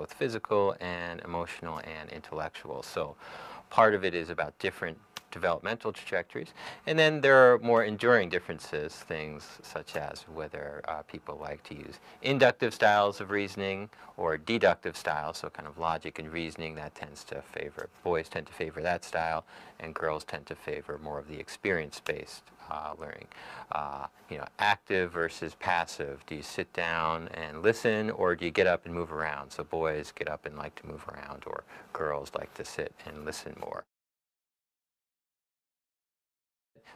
both physical and emotional and intellectual. So part of it is about different developmental trajectories, and then there are more enduring differences, things such as whether people like to use inductive styles of reasoning or deductive styles, so kind of logic and reasoning. That tends to favor, boys tend to favor that style, and girls tend to favor more of the experience-based learning. Active versus passive. Do you sit down and listen, or do you get up and move around? So boys get up and like to move around, or girls like to sit and listen more.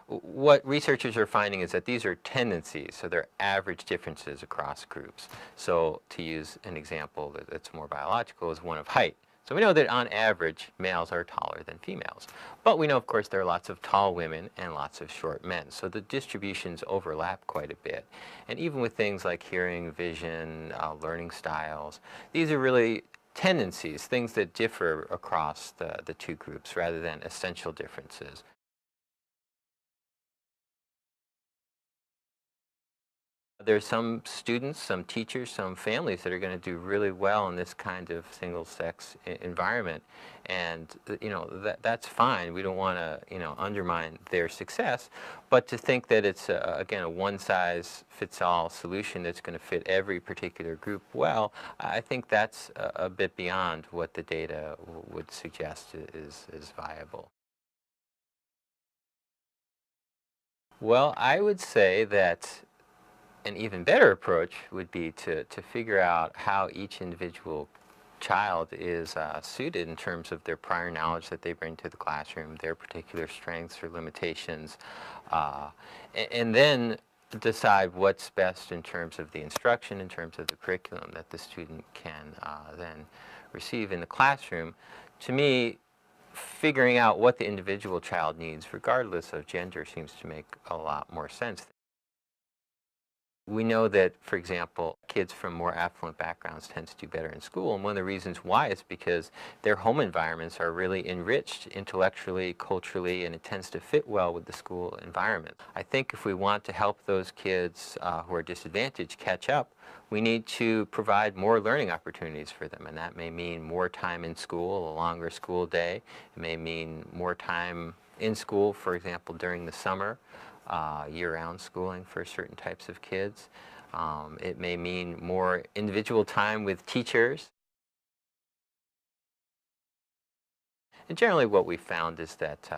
What researchers are finding is that these are tendencies, so they're average differences across groups. So to use an example that's more biological is one of height. So we know that on average, males are taller than females. But we know, of course, there are lots of tall women and lots of short men. So the distributions overlap quite a bit. And even with things like hearing, vision, learning styles, these are really tendencies, things that differ across the two groups rather than essential differences. There's some students, some teachers, some families that are going to do really well in this kind of single-sex environment, and that's fine. We don't want to undermine their success, but to think that it's again a one-size-fits-all solution that's going to fit every particular group well, I think that's a bit beyond what the data would suggest is viable. Well, I would say that an even better approach would be to figure out how each individual child is suited in terms of their prior knowledge that they bring to the classroom, their particular strengths or limitations, and then decide what's best in terms of the instruction, in terms of the curriculum that the student can then receive in the classroom. To me, figuring out what the individual child needs, regardless of gender, seems to make a lot more sense. We know that, for example, kids from more affluent backgrounds tend to do better in school, and one of the reasons why is because their home environments are really enriched intellectually, culturally, and it tends to fit well with the school environment. I think if we want to help those kids who are disadvantaged catch up, we need to provide more learning opportunities for them, and that may mean more time in school, a longer school day. It may mean more time in school, for example, during the summer. Year-round schooling for certain types of kids. It may mean more individual time with teachers. And generally what we found is that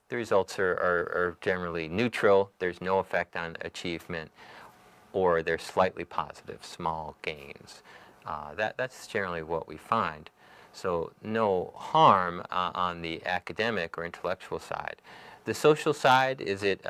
the results are generally neutral. There's no effect on achievement, or they're slightly positive, small gains. That's generally what we find. So no harm on the academic or intellectual side. The social side, is it